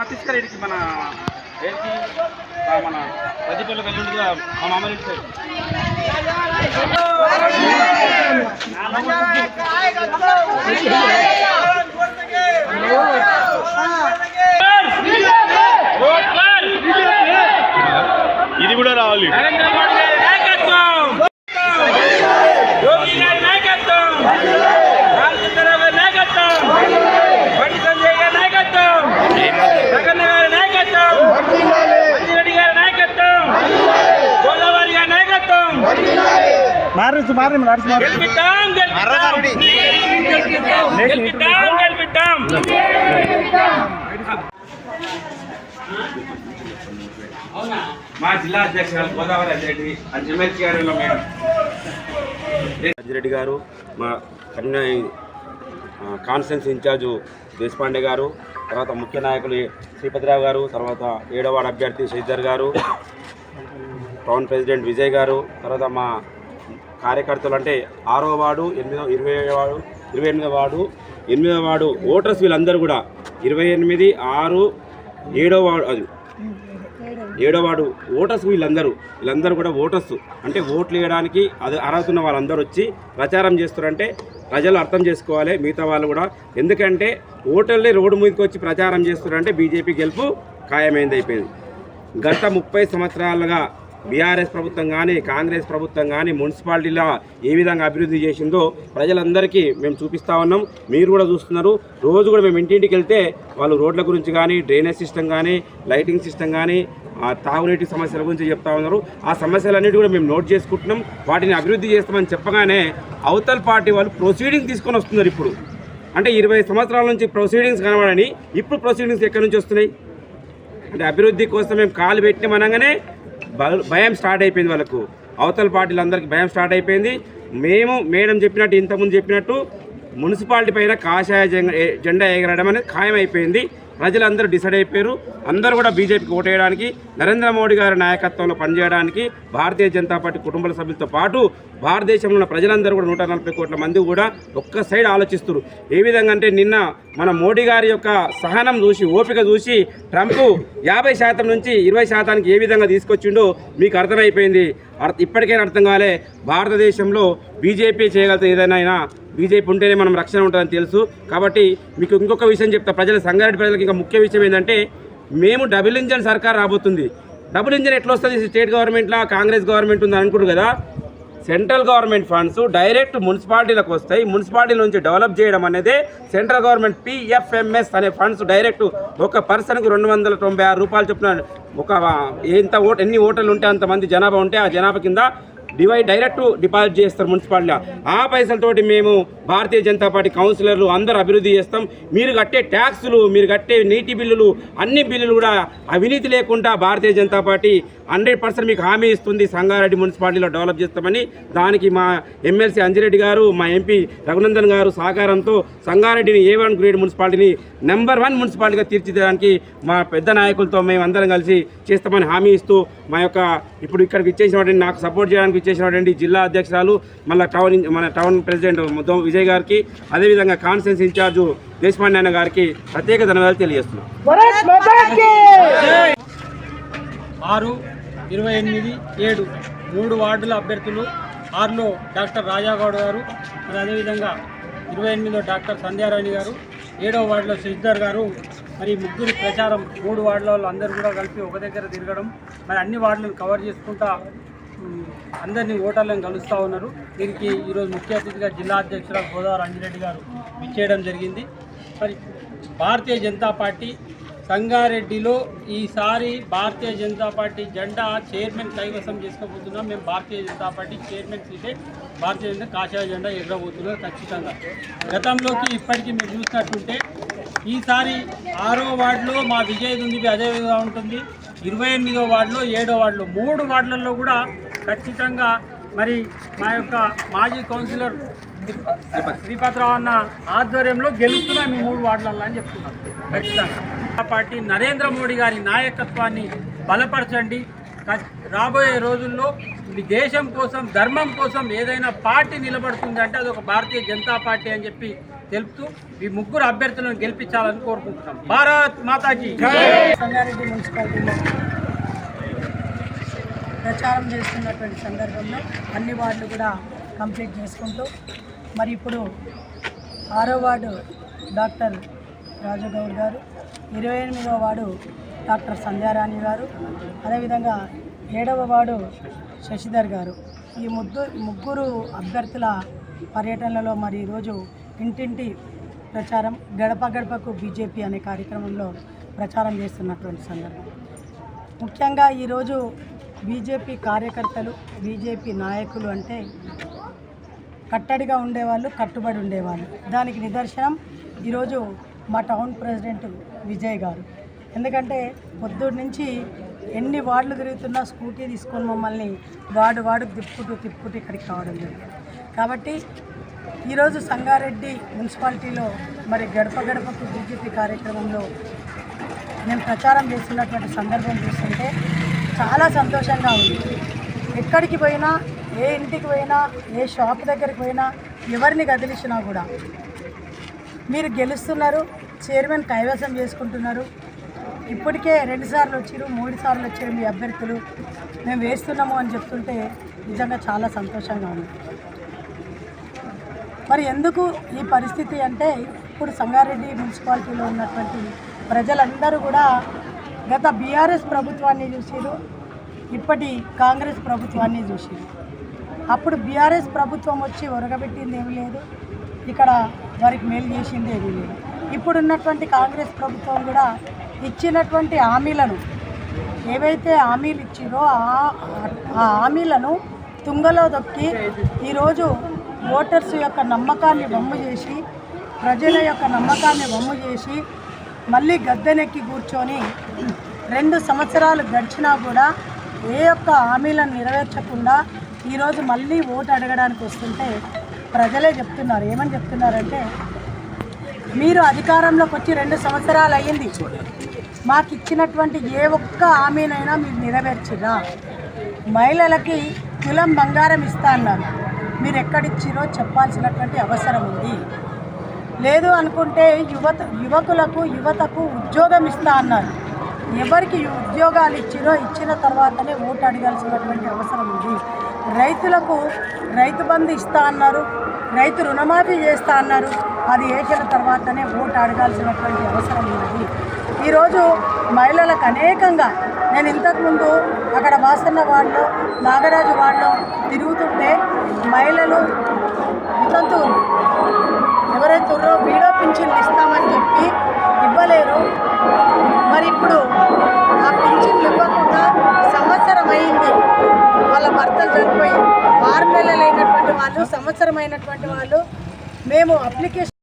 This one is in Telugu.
తీసుకురేడికి మన ఏంటి మన పదిపల్లి వెళ్ళుండిగా మా మామూలు సైడ్ ఇది కూడా రావాలి. మా జిల్లా అధ్యక్షులు గోదావరి అంజిరెడ్డి గారు అంజిరెడ్డి గారు, మా కాన్ఫరెన్స్ ఇన్ఛార్జు దేశపాండే గారు, తర్వాత ముఖ్య నాయకులు శ్రీపతిరావు గారు, తర్వాత 7వ వార్డు అభ్యర్థి శ్రీధర్ గారు, టౌన్ ప్రెసిడెంట్ విజయ్ గారు, తర్వాత మా కార్యకర్తలు అంటే 6వ వార్డు 28వ వార్డు 28వ వార్డు 8వ వార్డు ఓటర్స్ వీళ్ళందరూ కూడా 28, 6, 7వ వార్డు అది 7వ వార్డు ఓటర్స్ వీళ్ళందరూ కూడా ఓటర్స్ అంటే ఓట్లు వేయడానికి అది అర్హత ఉన్న వాళ్ళందరూ వచ్చి ప్రచారం చేస్తారంటే ప్రజలు అర్థం చేసుకోవాలి. మిగతా వాళ్ళు కూడా ఎందుకంటే ఓటర్లే రోడ్డు మీదకి వచ్చి ప్రచారం చేస్తారంటే బీజేపీ గెలుపు ఖాయమైంది అయిపోయింది. గత 30 సంవత్సరాలుగా బీఆర్ఎస్ ప్రభుత్వం కానీ కాంగ్రెస్ ప్రభుత్వం కానీ మున్సిపాలిటీలో ఏ విధంగా అభివృద్ధి చేసిందో ప్రజలందరికీ మేము చూపిస్తూ ఉన్నాం. మీరు కూడా చూస్తున్నారు. రోజు కూడా మేము ఇంటింటికి వెళ్తే వాళ్ళు రోడ్ల గురించి కానీ డ్రైనేజ్ సిస్టమ్ కానీ లైటింగ్ సిస్టమ్ కానీ తాగునీటి సమస్యల గురించి చెప్తా ఉన్నారు. ఆ సమస్యలన్నిటి కూడా మేము నోట్ చేసుకుంటున్నాం. వాటిని అభివృద్ధి చేస్తామని చెప్పగానే అవతల పార్టీ వాళ్ళు ప్రొసీడింగ్స్ తీసుకొని వస్తున్నారు. ఇప్పుడు అంటే 20 సంవత్సరాల నుంచి ప్రొసీడింగ్స్ కనబడని ఇప్పుడు ప్రొసీడింగ్స్ ఎక్కడి నుంచి వస్తున్నాయి అంటే అభివృద్ధి కోసం మేము కాలు పెట్టినామనగానే భయం స్టార్ట్ అయిపోయింది. వాళ్ళకు అవతల పార్టీలందరికీ భయం స్టార్ట్ అయిపోయింది. మేము మేడం చెప్పినట్టు ఇంతకుముందు చెప్పినట్టు మున్సిపాలిటీ పైన కాషాయ జెండా ఎగరడం అనేది ఖాయమైపోయింది. ప్రజలందరూ డిసైడ్ అయిపోయారు. అందరూ కూడా బీజేపీకి ఓటేయడానికి నరేంద్ర మోడీ గారి నాయకత్వంలో పనిచేయడానికి భారతీయ జనతా పార్టీ కుటుంబ సభ్యులతో పాటు భారతదేశంలో ఉన్న ప్రజలందరూ కూడా 140 కోట్ల మంది కూడా ఒక్క సైడ్ ఆలోచిస్తారు. ఏ విధంగా అంటే నిన్న మన మోడీ గారి యొక్క సహనం చూసి ఓపిక చూసి ట్రంప్ 50% నుంచి 20% ఏ విధంగా తీసుకొచ్చిండో మీకు అర్థమైపోయింది. ఇప్పటికైనా అర్థం కాలే భారతదేశంలో బీజేపీ చేయగలుగుతుంది. ఏదైనా బీజేపీ ఉంటేనే మనం రక్షణ ఉంటుందని తెలుసు. కాబట్టి మీకు ఇంకొక విషయం చెప్తా. సంగారెడ్డి ప్రజలకు ఇంకా ముఖ్య విషయం ఏంటంటే మేము డబుల్ ఇంజన్ సర్కార్ రాబోతుంది. డబుల్ ఇంజన్ ఎట్లా వస్తుంది? స్టేట్ గవర్నమెంట్లో కాంగ్రెస్ గవర్నమెంట్ ఉంది అనుకుంటారు కదా. సెంట్రల్ గవర్నమెంట్ ఫండ్స్ డైరెక్ట్ మున్సిపాలిటీలకు వస్తాయి. మున్సిపాలిటీల నుంచి డెవలప్ చేయడం అనేది సెంట్రల్ గవర్నమెంట్ PFMS అనే ఫండ్స్ డైరెక్ట్ ఒక పర్సన్కి 296 రూపాయలు చొప్పున ఎన్ని ఓటర్లు ఉంటే అంతమంది జనాభా ఉంటే ఆ జనాభా కింద డైరెక్ట్ డిపాజిట్ చేస్తారు మున్సిపాలిటీలో. ఆ పైసలతోటి మేము భారతీయ జనతా పార్టీ కౌన్సిలర్లు అందరూ అభివృద్ధి చేస్తాం. మీరు కట్టే ట్యాక్సులు, మీరు కట్టే నీటి బిల్లులు, అన్ని బిల్లులు కూడా అవినీతి లేకుండా భారతీయ జనతా పార్టీ 100% మీకు హామీ ఇస్తుంది. సంగారెడ్డి మున్సిపాలిటీలో డెవలప్ చేస్తామని దానికి మా ఎమ్మెల్సీ అంజిరెడ్డి గారు, మా ఎంపీ రఘునందన్ గారు సహకారంతో సంగారెడ్డిని A1 గ్రేడ్ మున్సిపాలిటీని నెంబర్ 1 మున్సిపాలిటీగా తీర్చిదిద్దడానికి మా పెద్ద నాయకులతో మేము అందరం కలిసి చేస్తామని హామీ ఇస్తూ మా యొక్క ఇప్పుడు ఇక్కడికి ఇచ్చేసినటువంటి నాకు సపోర్ట్ చేయడానికి ఇచ్చేసినటువంటి జిల్లా అధ్యక్షురాలు మన టౌన్ ప్రెసిడెంట్ విజయ్ గారికి, అదేవిధంగా కాన్ఫరెన్స్ ఇన్ఛార్జు దేశపాండే గారికి ప్రత్యేక ధన్యవాదాలు తెలియజేస్తున్నాం. 6, 28, 7 3 వార్డుల అభ్యర్థులు. 6లో డాక్టర్ రాజాగౌడ్ గారు, మరి అదేవిధంగా 28లో డాక్టర్ సంధ్యారాణి గారు, 7వ వార్డులో శ్రీధర్ గారు. మరి ముగ్గురు ప్రచారం 3 వార్డుల వాళ్ళు అందరూ కూడా కలిపి ఒక దగ్గర తిరగడం, మరి అన్ని వార్డులను కవర్ చేసుకుంటా అందరినీ ఓటర్లను కలుస్తూ ఉన్నారు. దీనికి ఈరోజు ముఖ్య అతిథిగా జిల్లా అధ్యక్షురాలు గోదావరి అంజిరెడ్డి గారు ఇచ్చేయడం జరిగింది. మరి భారతీయ జనతా పార్టీ సంగారెడ్డిలో ఈసారి భారతీయ జనతా పార్టీ జెండా చైర్మన్ కైవసం చేసుకోబోతున్నాం. మేము భారతీయ జనతా పార్టీ చైర్మన్ సీటే భారతీయ జనతా కాషాయ జెండా ఎగరబోతున్నాం ఖచ్చితంగా. గతంలోకి ఇప్పటికీ మీరు చూసినట్టుంటే ఈసారి 6వ వార్డులో మా విజయ్ ఉంది, అదే విధంగా ఉంటుంది. 28వ వార్డులో 7వ వార్డులో 3 వార్డులలో కూడా ఖచ్చితంగా మరి మా యొక్క మాజీ కౌన్సిలర్ శ్రీపతిరావు అన్న ఆధ్వర్యంలో గెలుస్తున్నాం ఈ 3 వార్డులలో అని చెప్తున్నాం. ఖచ్చితంగా పార్టీ నరేంద్ర మోడీ గారి నాయకత్వాన్ని బలపరచండి. రాబోయే రోజుల్లో ఈ దేశం కోసం ధర్మం కోసం ఏదైనా పార్టీ నిలబడుతుంది అంటే అది ఒక భారతీయ జనతా పార్టీ అని చెప్పి తెలుపుతూ ఈ ముగ్గురు అభ్యర్థులను గెలిపించాలని కోరుకుంటున్నాం. భారత్ మాతాకి సంగారెడ్డి మున్సిపాలిటీలో ప్రచారం చేస్తున్నటువంటి సందర్భంలో అన్ని వార్డులు కూడా కంప్లీట్ చేసుకుంటూ మరి ఇప్పుడు 6వ వార్డు డాక్టర్ రాజగౌడ్ గారు, 28వ వార్డు డాక్టర్ సంధ్యారాణి గారు, అదేవిధంగా 7వ వార్డు శశిధర్ గారు, ఈ ముగ్గురు అభ్యర్థుల పర్యటనలో మరి ఈరోజు ఇంటింటి ప్రచారం గడప గడపకు బీజేపీ అనే కార్యక్రమంలో ప్రచారం చేస్తున్నటువంటి సందర్భం. ముఖ్యంగా ఈరోజు బీజేపీ కార్యకర్తలు, బీజేపీ నాయకులు అంటే కట్టడిగా ఉండేవాళ్ళు, కట్టుబడి ఉండేవాళ్ళు. దానికి నిదర్శనం ఈరోజు మా టౌన్ ప్రెసిడెంట్ విజయ్ గారు. ఎందుకంటే పొద్దున్న నుంచి ఎన్ని వార్డులు తిరుగుతున్నా స్కూటీ తీసుకొని మమ్మల్ని వార్డు తిప్పుకుంటూ ఇక్కడికి రావడం జరిగింది. కాబట్టి ఈరోజు సంగారెడ్డి మున్సిపాలిటీలో మరి గడప గడపకు బీజేపీ కార్యక్రమంలో నేను ప్రచారం చేస్తున్నటువంటి సందర్భం చూస్తుంటే చాలా సంతోషంగా ఉంది. ఎక్కడికి పోయినా, ఏ ఇంటికి పోయినా, ఏ షాప్ దగ్గరికి పోయినా, ఎవరిని కదిలించినా కూడా మీరు గెలుస్తున్నారు, చైర్మన్ కైవసం చేసుకుంటున్నారు, ఇప్పటికే 2 సార్లు వచ్చారు, 3 సార్లు వచ్చారు మీ అభ్యర్థులు, మేము వేస్తున్నాము అని చెప్తుంటే నిజంగా చాలా సంతోషంగా ఉంది. మరి ఎందుకు ఈ పరిస్థితి అంటే ఇప్పుడు సంగారెడ్డి మున్సిపాలిటీలో ఉన్నటువంటి ప్రజలందరూ కూడా గత బీఆర్ఎస్ ప్రభుత్వాన్ని చూసిరు, ఇప్పటి కాంగ్రెస్ ప్రభుత్వాన్ని చూసిరు. అప్పుడు బీఆర్ఎస్ ప్రభుత్వం వచ్చి ఒరగబెట్టింది ఏమీ లేదు, ఇక్కడ వారికి మేలు చేసింది ఏమీ లేదు. ఇప్పుడున్నటువంటి కాంగ్రెస్ ప్రభుత్వం కూడా ఇచ్చినటువంటి హామీలను, ఏవైతే హామీలు ఇచ్చిరో ఆ హామీలను తుంగలో దొక్కి ఈరోజు ఓటర్స్ యొక్క నమ్మకాన్ని వమ్ము చేసి, ప్రజల యొక్క నమ్మకాన్ని వమ్ము చేసి మళ్ళీ గద్దెనెక్కి కూర్చొని 2 సంవత్సరాలు గడిచినా కూడా ఏ ఒక్క హామీలను నెరవేర్చకుండా ఈరోజు మళ్ళీ ఓటు అడగడానికి వస్తుంటే ప్రజలే చెప్తున్నారు. ఏమని చెప్తున్నారంటే, మీరు అధికారంలోకి వచ్చి 2 సంవత్సరాలు అయ్యింది, మాకు ఇచ్చినటువంటి ఏ ఒక్క హామీనైనా మీరు నెరవేర్చిరా? మహిళలకి తులం బంగారం ఇస్తా అన్నారు, మీరు ఎక్కడిచ్చిరో చెప్పాల్సినటువంటి అవసరం ఉంది. లేదు అనుకుంటే యువతకు ఉద్యోగం ఇస్తా అన్నారు, ఎవరికి ఉద్యోగాలు ఇచ్చిరో ఇచ్చిన తర్వాతనే ఓటు అడగాల్సినటువంటి అవసరం ఉంది. రైతులకు రైతు బంధు ఇస్తా అన్నారు, రైతు రుణమాఫీ చేస్తా అన్నారు, అది వేసిన తర్వాతనే ఓటు అడగాల్సినటువంటి అవసరం ఉంది. ఈరోజు మహిళలకు అనేకంగా, నేను ఇంతకుముందు అక్కడ వాసన్న వార్డులో, నాగరాజు వార్డులో తిరుగుతుంటే మహిళలు వితంతువులు ఎవరైతే ఉన్నారో వీడియో పింఛన్లు ఇస్తామని చెప్పి ఇవ్వలేరు. మరి ఇప్పుడు ఆ పింఛన్లు ఇవ్వకుండా సంవత్సరం అయింది, వాళ్ళ భర్తలు చనిపోయి 6 నెలలు అయినటువంటి వాళ్ళు, సంవత్సరం అయినటువంటి వాళ్ళు మేము అప్లికేషన్